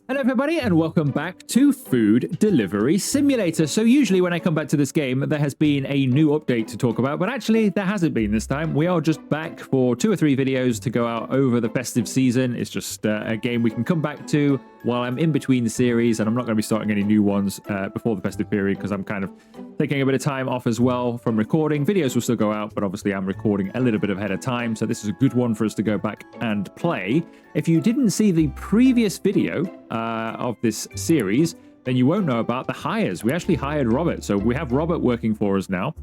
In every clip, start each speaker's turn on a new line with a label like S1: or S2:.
S1: Hello everybody and welcome back to Food Delivery Simulator. So usually when I come back to this game, there has been a new update to talk about, but actually there hasn't been this time. We are just back for 2 or 3 videos to go out over the festive season. It's just a game we can come back to while I'm in between the series, and I'm not going to be starting any new ones before the festive period because I'm kind of taking a bit of time off as well from recording. Videos will still go out, but obviously I'm recording a little bit ahead of time, so this is a good one for us to go back and play. If you didn't see the previous video of this series, then you won't know about the hires. We actually hired Robert, so we have Robert working for us now.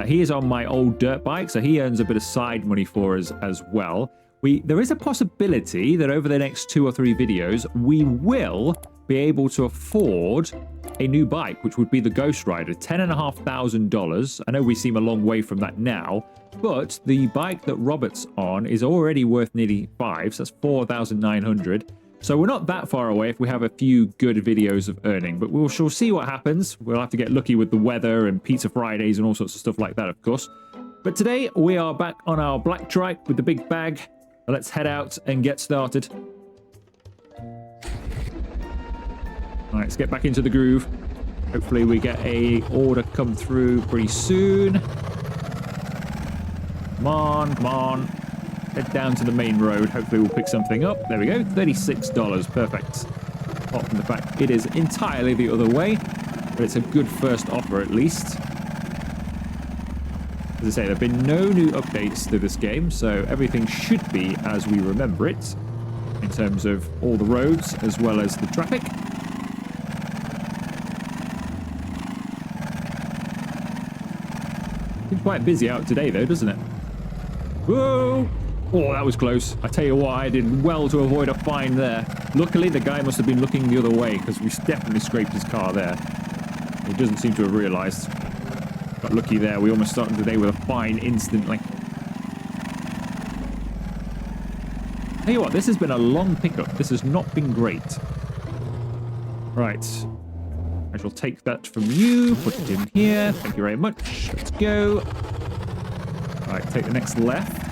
S1: He is on my old dirt bike, so he earns a bit of side money for us as well. There is a possibility that over the next 2 or 3 videos, we will be able to afford a new bike, which would be the Ghost Rider, $10,500. I know we seem a long way from that now, but the bike that Robert's on is already worth nearly 5, so that's 4,900. So we're not that far away if we have a few good videos of earning, but we'll see what happens. We'll have to get lucky with the weather and Pizza Fridays and all sorts of stuff like that, of course. But today we are back on our black trike with the big bag. Let's head out and get started. All right, let's get back into the groove. Hopefully we get a order come through pretty soon. Come on, come on. Head down to the main road. Hopefully we'll pick something up. There we go, $36. Perfect. Apart from the fact it is entirely the other way, but it's a good first offer at least. As I say, there have been no new updates to this game, so everything should be as we remember it in terms of all the roads as well as the traffic. It's quite busy out today though, doesn't it? Whoa! Oh, that was close. I tell you what, I did well to avoid a fine there. Luckily, the guy must have been looking the other way because we definitely scraped his car there. He doesn't seem to have realised. Got lucky there. We almost started the day with a fine instantly. Tell you what, this has been a long pickup. This has not been great. Right. I shall take that from you. Put it in here. Thank you very much. Let's go. Right, take the next left.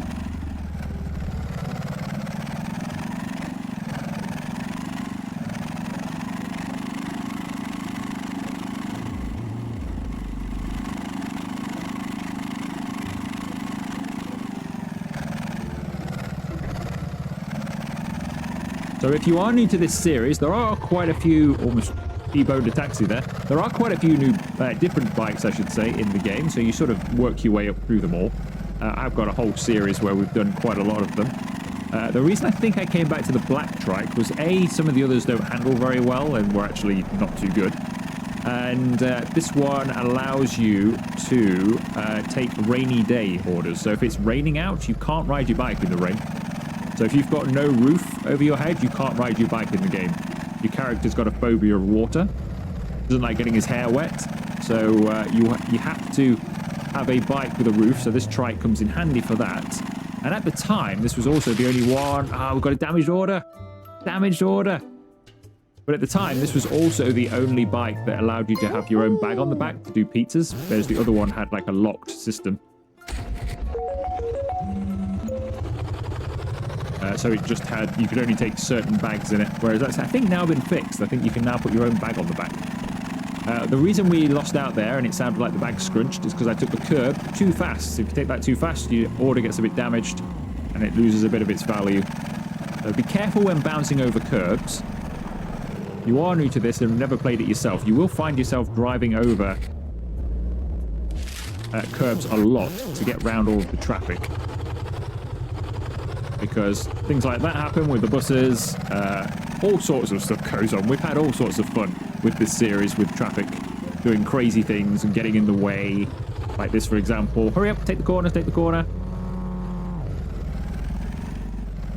S1: So if you are new to this series, there are quite a few, almost deboned a taxi there, there are quite a few new, different bikes, I should say, in the game, so you sort of work your way up through them all. I've got a whole series where we've done quite a lot of them. The reason I think I came back to the black trike was A, some of the others don't handle very well and were actually not too good. And this one allows you to take rainy day orders. So if it's raining out, you can't ride your bike in the rain. So if you've got no roof over your head, you can't ride your bike in the game. Your character's got a phobia of water. Doesn't like getting his hair wet. So you have to have a bike with a roof. So this trike comes in handy for that. And at the time, this was also the only one. Ah, we've got a damaged order. Damaged order. But at the time, this was also the only bike that allowed you to have your own bag on the back to do pizzas. Whereas the other one had like a locked system. So it just had, you could only take certain bags in it, whereas that's, I think, now been fixed. I think you can now put your own bag on the back. The reason we lost out there, and it sounded like the bag scrunched, is because I took the curb too fast. So if you take that too fast, your order gets a bit damaged, and it loses a bit of its value. So be careful when bouncing over curbs. You are new to this and have never played it yourself. You will find yourself driving over curbs a lot to get round all of the traffic. Because things like that happen with the buses, all sorts of stuff goes on. We've had all sorts of fun with this series, with traffic, doing crazy things and getting in the way. Like this, for example. Hurry up, take the corner, take the corner.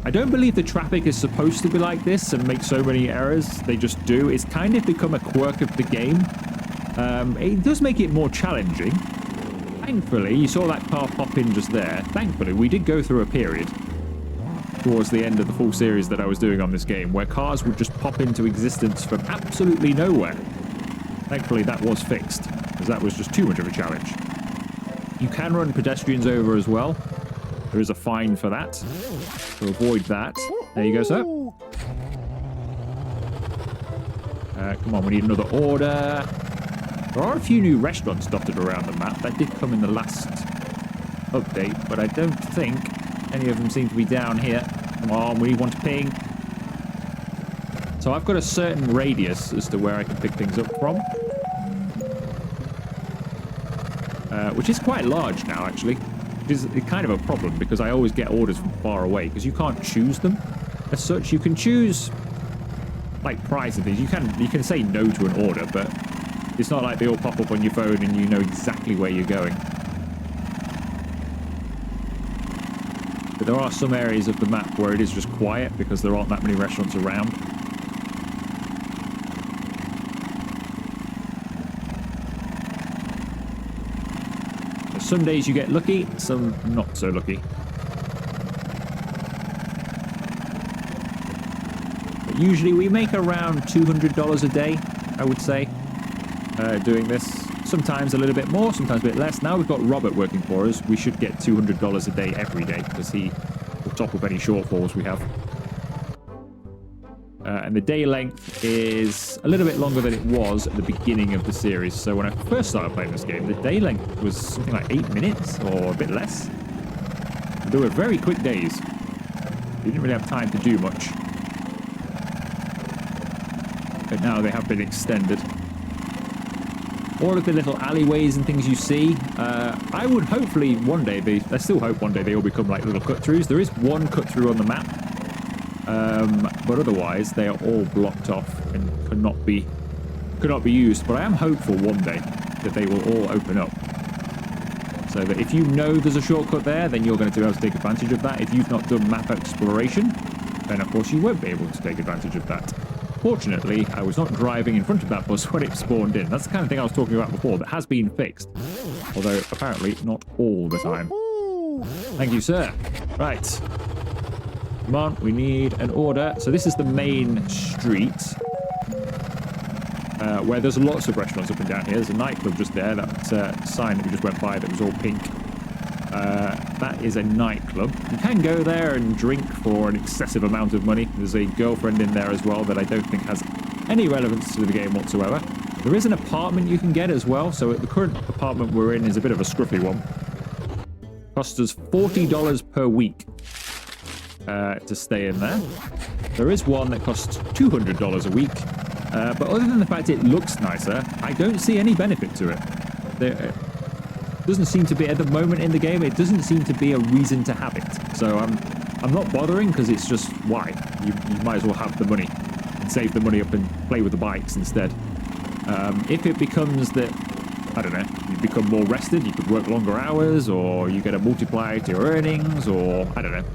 S1: I don't believe the traffic is supposed to be like this and make so many errors. They just do. It's kind of become a quirk of the game. It does make it more challenging. Thankfully, you saw that car pop in just there. Thankfully, we did go through a period towards the end of the full series that I was doing on this game, where cars would just pop into existence from absolutely nowhere. Thankfully, that was fixed, because that was just too much of a challenge. You can run pedestrians over as well. There is a fine for that, to avoid that. There you go, sir. Come on, we need another order. There are a few new restaurants dotted around the map. That did come in the last update, but I don't think any of them seem to be down here. Come on, we want to ping. So I've got a certain radius as to where I can pick things up from. Which is quite large now, actually. Which is kind of a problem, because I always get orders from far away, because you can't choose them. As such, you can choose, like, price and things. You can say no to an order, but it's not like they all pop up on your phone and you know exactly where you're going. But there are some areas of the map where it is just quiet, because there aren't that many restaurants around. Some days you get lucky, some not so lucky. But usually we make around $200 a day, I would say, doing this. Sometimes a little bit more, sometimes a bit less. Now we've got Robert working for us. We should get $200 a day every day, because he will top up any shortfalls we have. And the day length is a little bit longer than it was at the beginning of the series. So when I first started playing this game, the day length was something like 8 minutes or a bit less. They were very quick days. You didn't really have time to do much. But now they have been extended. All of the little alleyways and things you see, I would hopefully one day I still hope one day they all become like little cut-throughs. There is one cut-through on the map. But otherwise they are all blocked off and cannot be used. But I am hopeful one day that they will all open up, so that if you know there's a shortcut there, then you're going to be able to take advantage of that. If you've not done map exploration, then of course you won't be able to take advantage of that. Fortunately, I was not driving in front of that bus when it spawned in. That's the kind of thing I was talking about before that has been fixed, although apparently not all the time. Thank you, sir. Right. Come on, we need an order. So this is the main street, where there's lots of restaurants up and down here. There's a nightclub just there. That sign that we just went by that was all pink. That is a nightclub. You can go there and drink for an excessive amount of money. There's a girlfriend in there as well that I don't think has any relevance to the game whatsoever. There is an apartment you can get as well. So the current apartment we're in is a bit of a scruffy one. Costs us $40 per week. To stay in there. There is one that costs $200 a week, but other than the fact it looks nicer, I don't see any benefit to it. There doesn't seem to be, at the moment in the game, it doesn't seem to be a reason to have it. So I'm not bothering, because it's just, why? You might as well have the money and save the money up and play with the bikes instead. If it becomes that, I don't know, you become more rested, you could work longer hours, or you get a multiplier to your earnings, or I don't know,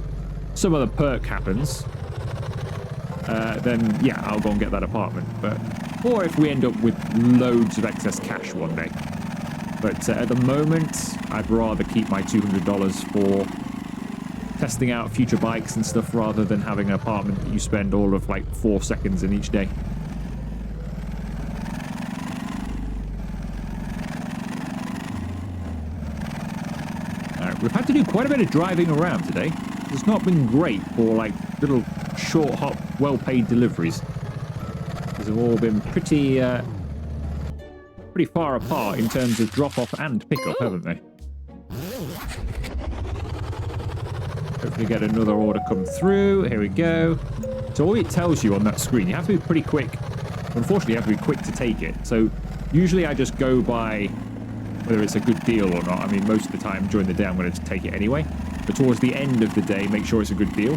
S1: some other perk happens, then yeah, I'll go and get that apartment. Or if we end up with loads of excess cash one day. But at the moment, I'd rather keep my $200 for testing out future bikes and stuff, rather than having an apartment that you spend all of like 4 seconds in each day. Alright, we've had to do quite a bit of driving around today. It's not been great for like little short hop, well-paid deliveries. These have all been pretty far apart in terms of drop-off and pick-up, haven't they? Hopefully get another order come through. Here we go. So all it tells you on that screen, you have to be pretty quick. Unfortunately, you have to be quick to take it. So usually I just go by whether it's a good deal or not. I mean, most of the time during the day I'm going to take it anyway. But towards the end of the day, make sure it's a good deal.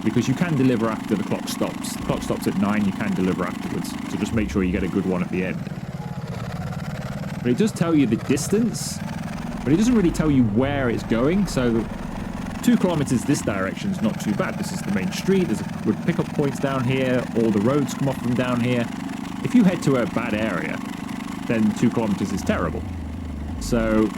S1: Because you can deliver after the clock stops. The clock stops at 9, you can deliver afterwards. So just make sure you get a good one at the end. But it does tell you the distance, but it doesn't really tell you where it's going. So 2 kilometers this direction is not too bad. This is the main street. There's good pickup points down here. All the roads come off from down here. If you head to a bad area, then 2 kilometers is terrible. So,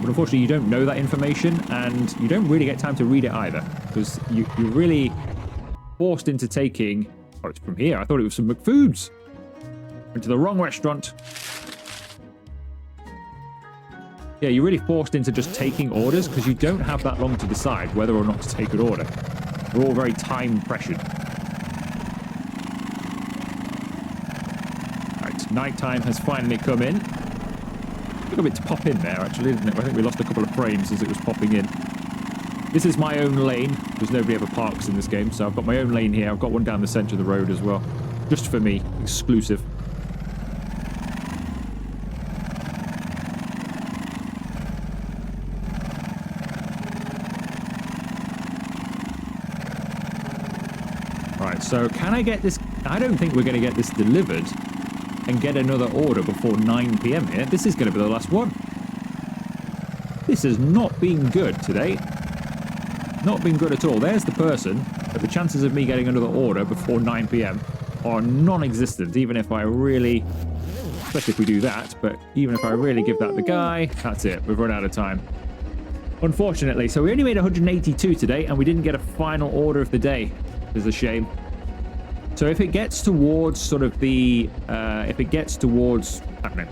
S1: but unfortunately you don't know that information, and you don't really get time to read it either, because you're really forced into taking... Oh, it's from here. I thought it was some McFoods. Went to the wrong restaurant. Yeah, you're really forced into just taking orders, because you don't have that long to decide whether or not to take an order. We're all very time pressured. Nighttime has finally come in. Took a bit to pop in there, actually, didn't it? I think we lost a couple of frames as it was popping in. This is my own lane, because nobody ever parks in this game, so I've got my own lane here. I've got one down the centre of the road as well. Just for me. Exclusive. Right, so can I get this... I don't think we're going to get this delivered and get another order before 9 PM here. This is going to be the last one. This has not been good today. Not been good at all. There's the person, but the chances of me getting another order before 9 PM are non-existent, even if I really... Especially if we do that, but even if I really give that the guy, that's it. We've run out of time. Unfortunately, so we only made 182 today, and we didn't get a final order of the day. It's a shame. So if it gets towards sort of the... if it gets towards, I don't know,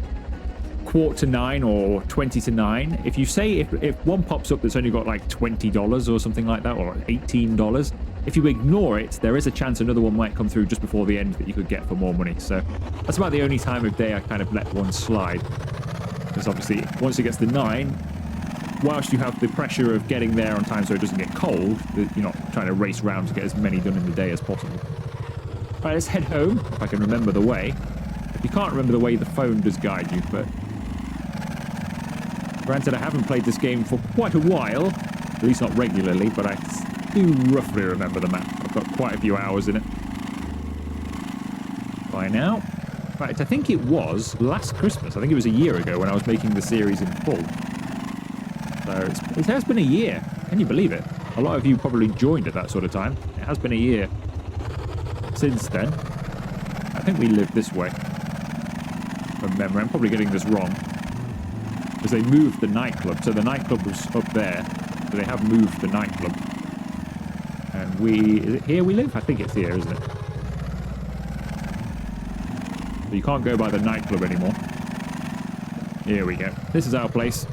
S1: 8:45 or 9:20, if you say if one pops up that's only got like $20 or something like that, or $18, if you ignore it, there is a chance another one might come through just before the end that you could get for more money. So that's about the only time of day I kind of let one slide, because obviously once it gets to 9, whilst you have the pressure of getting there on time so it doesn't get cold, you're not trying to race around to get as many done in the day as possible. Right, let's head home, if I can remember the way. If you can't remember the way, the phone does guide you, but... Granted, I haven't played this game for quite a while, at least not regularly, but I do roughly remember the map. I've got quite a few hours in it by now. Right, I think it was last Christmas. I think it was a year ago when I was making the series in full. So it has been a year. Can you believe it? A lot of you probably joined at that sort of time. It has been a year since then. I think we lived this way from memory. I'm probably getting this wrong, because they moved the nightclub. So the nightclub was up there, so they have moved the nightclub. And is it here we live? I think it's here, isn't it? So you can't go by the nightclub anymore. Here we go. This is our place.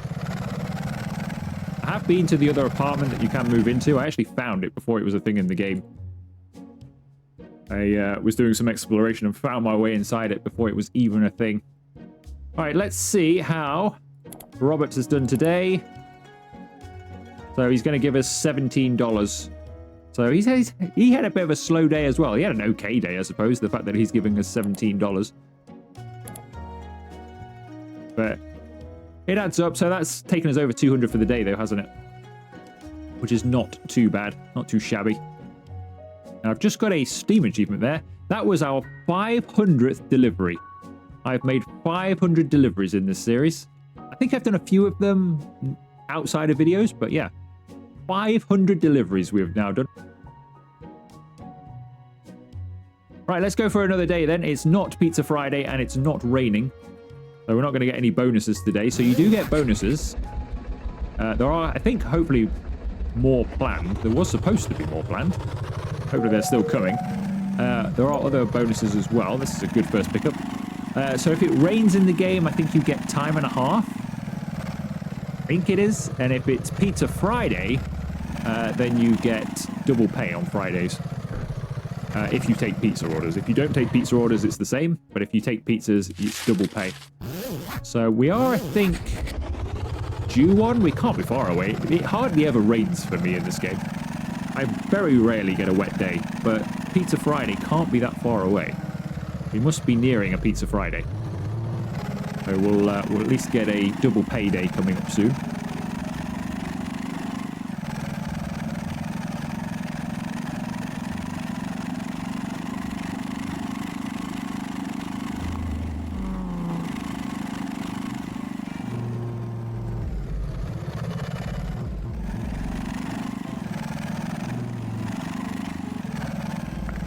S1: I have been to the other apartment that you can move into. I actually found it before it was a thing in the game. I was doing some exploration and found my way inside it before it was even a thing. All right, let's see how Roberts has done today. So he's going to give us $17. So he says he had a bit of a slow day as well. He had an okay day, I suppose, the fact that he's giving us $17. But it adds up. So that's taken us over 200 for the day, though, hasn't it? Which is not too bad. Not too shabby. Now, I've just got a Steam achievement there. That was our 500th delivery. I've made 500 deliveries in this series. I think I've done a few of them outside of videos, but yeah. 500 deliveries we have now done. Right, let's go for another day then. It's not Pizza Friday and it's not raining. So we're not going to get any bonuses today. So you do get bonuses. There are, I think, hopefully more planned. There was supposed to be more planned. Hopefully they're still coming. There are other bonuses as well. This is a good first pickup. So if it rains in the game, I think you get time and a half. I think it is. And if it's Pizza Friday, then you get double pay on Fridays. If you take pizza orders. If you don't take pizza orders, it's the same. But if you take pizzas, it's double pay. So we are, I think, due on. We can't be far away. It hardly ever rains for me in this game. I very rarely get a wet day, but Pizza Friday can't be that far away. We must be nearing a Pizza Friday. So we'll at least get a double payday coming up soon.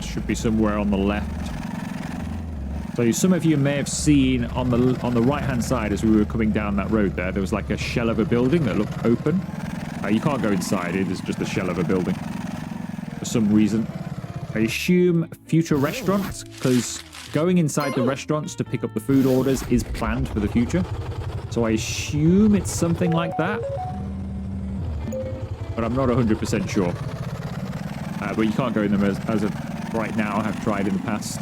S1: Should be somewhere on the left. So some of you may have seen on the right hand side as we were coming down that road there was like a shell of a building that looked open. You can't go inside, it is just a shell of a building for some reason. I assume future restaurants, because going inside the restaurants to pick up the food orders is planned for the future. So I assume it's something like that, but I'm not 100% sure. But you can't go in them as of right now. I have tried in the past.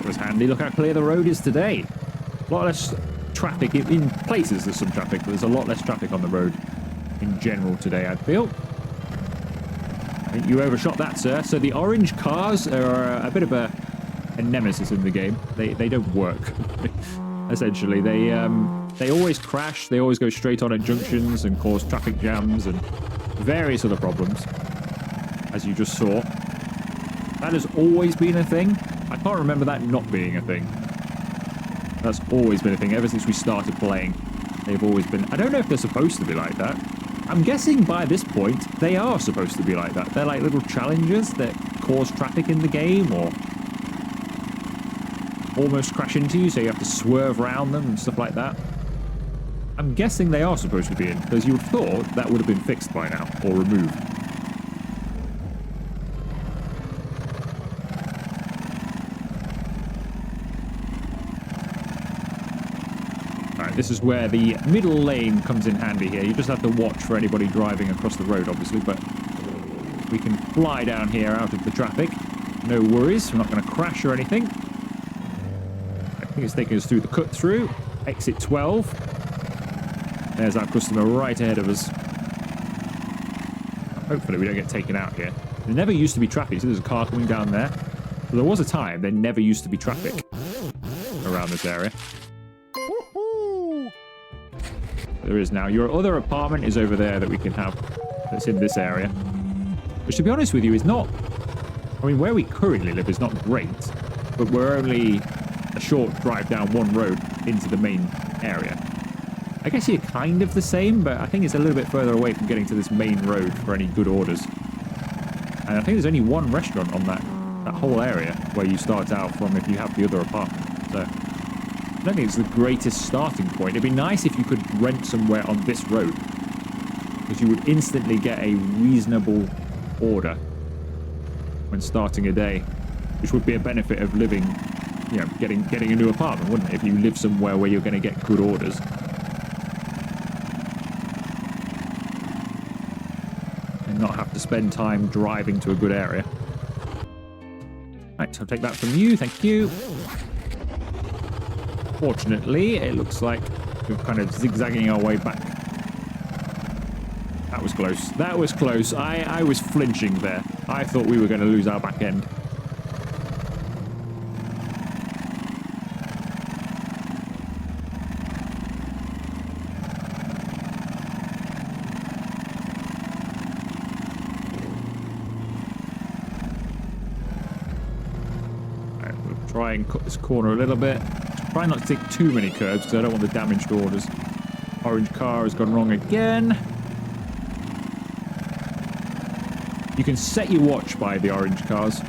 S1: That was handy. Look how clear the road is today. A lot less traffic. In places there's some traffic, but there's a lot less traffic on the road in general today, I feel. I think you overshot that, sir. So the orange cars are a bit of a nemesis in the game. They don't work. Essentially, they always crash. They always go straight on at junctions and cause traffic jams and various other problems, as you just saw. That has always been a thing. I can't remember that not being a thing. That's always been a thing. Ever since we started playing, they've always been... I don't know if they're supposed to be like that. I'm guessing by this point, they are supposed to be like that. They're like little challenges that cause traffic in the game or almost crash into you, so you have to swerve around them and stuff like that. I'm guessing they are supposed to be in, because you would have thought that would have been fixed by now, or removed. Alright, this is where the middle lane comes in handy here. You just have to watch for anybody driving across the road, obviously, but we can fly down here out of the traffic. No worries, we're not going to crash or anything. I think it's taking us through the cut-through. Exit 12. There's our customer right ahead of us. Hopefully we don't get taken out here. There never used to be traffic. So there's a car coming down there. But there was a time there never used to be traffic around this area. There is now. Your other apartment is over there that we can have. That's in this area. Which, to be honest with you, is not... I mean, where we currently live is not great. But we're only a short drive down one road into the main area. I guess you're kind of the same, but I think it's a little bit further away from getting to this main road for any good orders. And I think there's only one restaurant on that whole area where you start out from if you have the other apartment. So I don't think it's the greatest starting point. It'd be nice if you could rent somewhere on this road, because you would instantly get a reasonable order when starting a day, which would be a benefit of living, you know, getting a new apartment, wouldn't it? If you live somewhere where you're going to get good orders. Not have to spend time driving to a good area. Right, so I'll take that from you, thank you. Fortunately, it looks like we're kind of zigzagging our way back. That was close. That was close. I was flinching there. I thought we were going to lose our back end. Try and cut this corner a little bit. Try not to take too many curbs because I don't want the damaged orders. Orange car has gone wrong again. You can set your watch by the orange cars.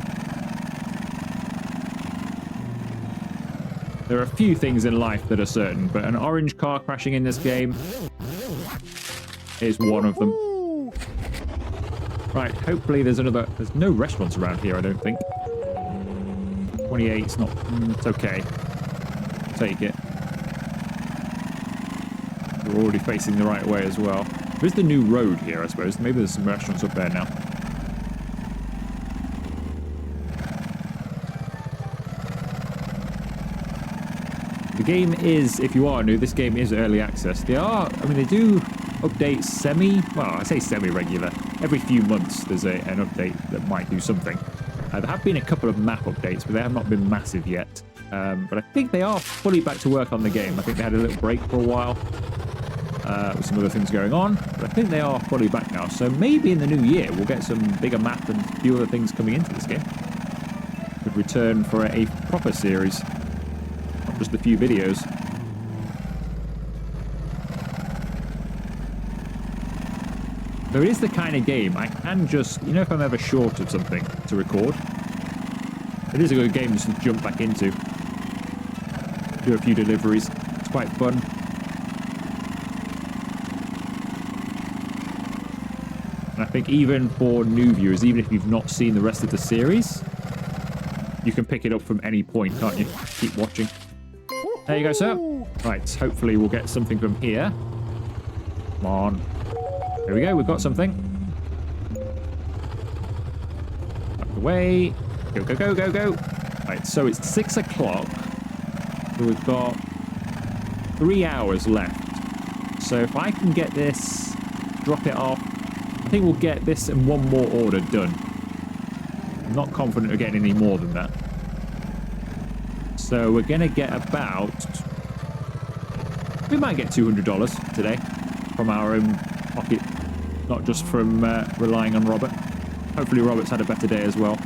S1: There are a few things in life that are certain, but an orange car crashing in this game is one of them. Right, hopefully there's no restaurants around here, I don't think. 28's not... it's okay. Take it. We're already facing the right way as well. There's the new road here, I suppose. Maybe there's some restaurants up there now. The game is, if you are new, this game is early access. They are... I mean, they do update well, I say semi-regular. Every few months there's an update that might do something. There have been a couple of map updates, but they have not been massive yet. But I think they are fully back to work on the game. I think they had a little break for a while with some other things going on. But I think they are fully back now. So maybe in the new year we'll get some bigger map and a few other things coming into this game. Could return for a proper series, not just a few videos. So it is the kind of game I can just, you know, if I'm ever short of something to record, it is a good game just to jump back into. Do a few deliveries. It's quite fun. And I think even for new viewers, even if you've not seen the rest of the series, you can pick it up from any point, can't you? Keep watching. There you go, sir. Right, hopefully we'll get something from here. Come on. There we go, we've got something. Up the way. Go, go, go, go, go. Right, so it's 6 o'clock. So we've got 3 hours left. So if I can get this, drop it off, I think we'll get this and one more order done. I'm not confident of getting any more than that. So we're going to get about... We might get $200 today from our own pocket, not just from relying on Robert. Hopefully Robert's had a better day as well.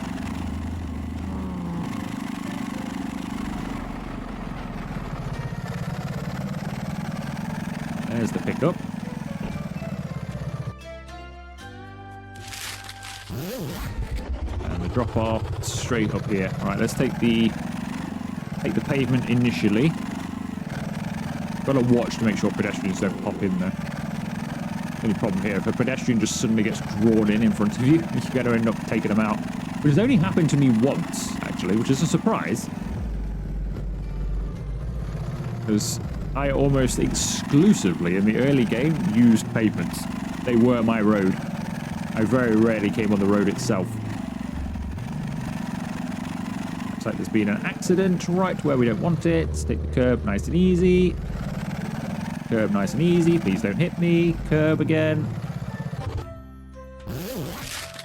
S1: There's the pickup. And the drop off straight up here. All right, let's take the pavement initially. Got to watch to make sure pedestrians don't pop in there. Only problem here, if a pedestrian just suddenly gets drawn in front of you, you're going to end up taking them out. Which has only happened to me once, actually, which is a surprise. Because I almost exclusively, in the early game, used pavements. They were my road. I very rarely came on the road itself. Looks like there's been an accident right where we don't want it. Let's take the curb nice and easy. Curb nice and easy. Please don't hit me. Curb again.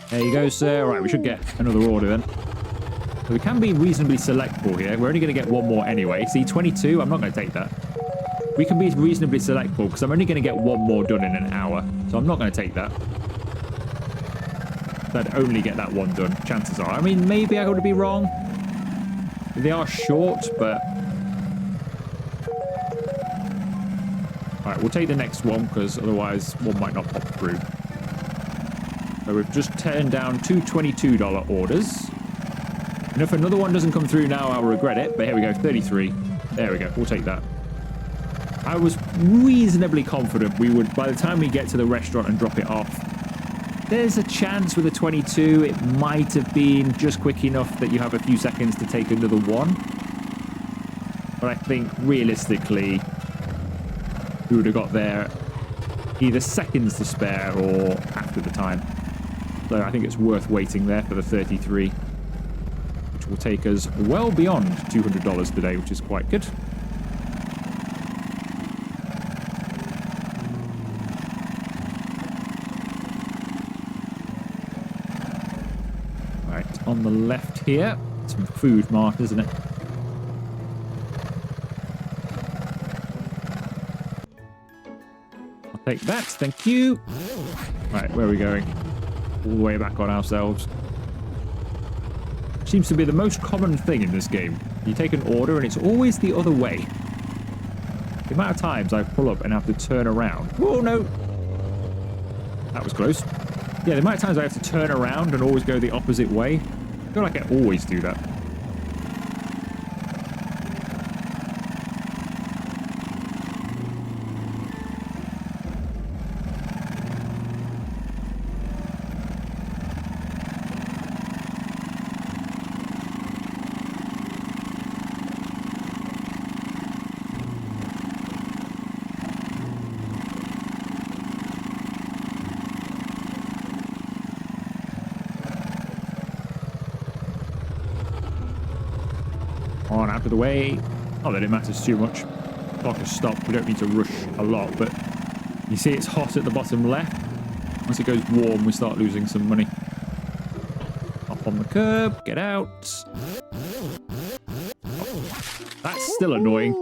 S1: There you go, sir. Right, we should get another order then. So we can be reasonably selectable here. We're only going to get one more anyway. See, 22. I'm not going to take that. We can be reasonably selectable because I'm only going to get one more done in an hour. So I'm not going to take that. So I'd only get that one done. Chances are. I mean, maybe I got to be wrong. They are short, but... Alright, we'll take the next one because otherwise one might not pop through. So we've just turned down two $22 orders. And if another one doesn't come through now, I'll regret it. But here we go, 33. There we go, we'll take that. I was reasonably confident we would, by the time we get to the restaurant and drop it off, there's a chance with a 22, it might have been just quick enough that you have a few seconds to take another one. But I think realistically, we would have got there either seconds to spare or after the time. So I think it's worth waiting there for the 33, which will take us well beyond $200 today, which is quite good. Right, on the left here, some food mark, isn't it? I'll take that, thank you. Right, where are we going? All the way back on ourselves. Seems to be the most common thing in this game. You take an order and it's always the other way. The amount of times I pull up and have to turn around. Oh no! That was close. Yeah, the amount of times I have to turn around and always go the opposite way. I feel like I always do that. On out of the way. Not that it matters too much. Clock has stopped. We don't need to rush a lot, but you see it's hot at the bottom left. Once it goes warm, we start losing some money. Up on the curb. Get out. Oh, that's still annoying.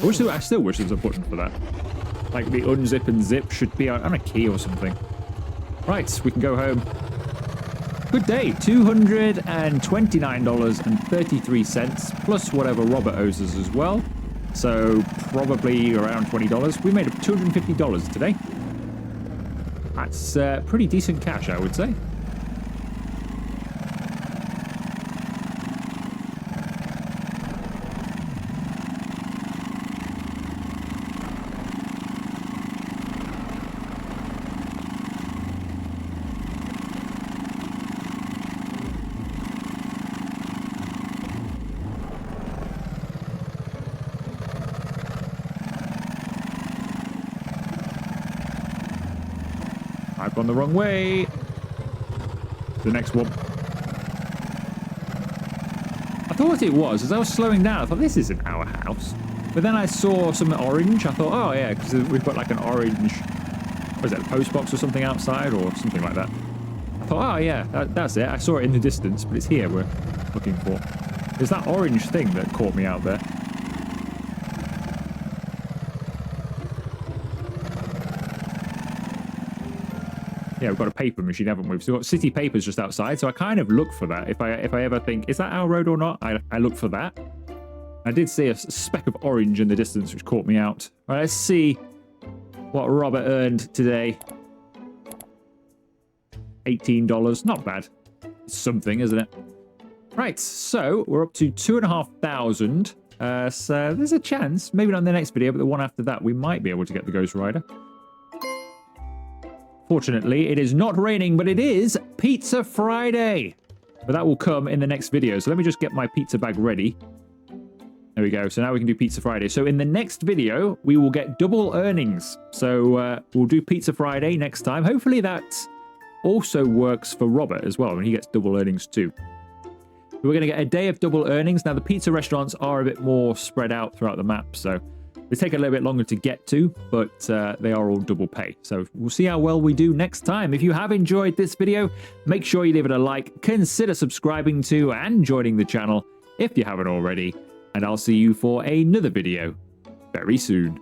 S1: I still wish there was a button for that. Like the unzip and zip should be on a key or something. Right, we can go home. Good day, $229.33 plus whatever Robert owes us as well. So probably around $20. We made up $250 today. That's pretty decent cash, I would say. I've gone the wrong way. The next one. I thought it was. As I was slowing down, I thought, this isn't our house. But then I saw something orange. I thought, oh yeah, because we've got like an orange, what is that, a post box or something outside or something like that. I thought, oh yeah, that's it. I saw it in the distance, but it's here we're looking for. There's that orange thing that caught me out there. Yeah, we've got a paper machine, haven't we? We've got city papers just outside, so I kind of look for that. If I ever think, is that our road or not? I look for that. I did see a speck of orange in the distance, which caught me out. All right, let's see what Robert earned today. $18. Not bad. It's something, isn't it? Right, so we're up to 2,500. So there's a chance, maybe not in the next video, but the one after that, we might be able to get the Ghost Rider. Fortunately, it is not raining, but it is Pizza Friday. But that will come in the next video. So let me just get my pizza bag ready. There we go. So now we can do Pizza Friday. So in the next video, we will get double earnings. So we'll do Pizza Friday next time. Hopefully that also works for Robert as well, and he gets double earnings too. We're going to get a day of double earnings. Now, the pizza restaurants are a bit more spread out throughout the map, so they take a little bit longer to get to, but they are all double pay. So we'll see how well we do next time. If you have enjoyed this video, make sure you leave it a like, consider subscribing to and joining the channel if you haven't already, and I'll see you for another video very soon.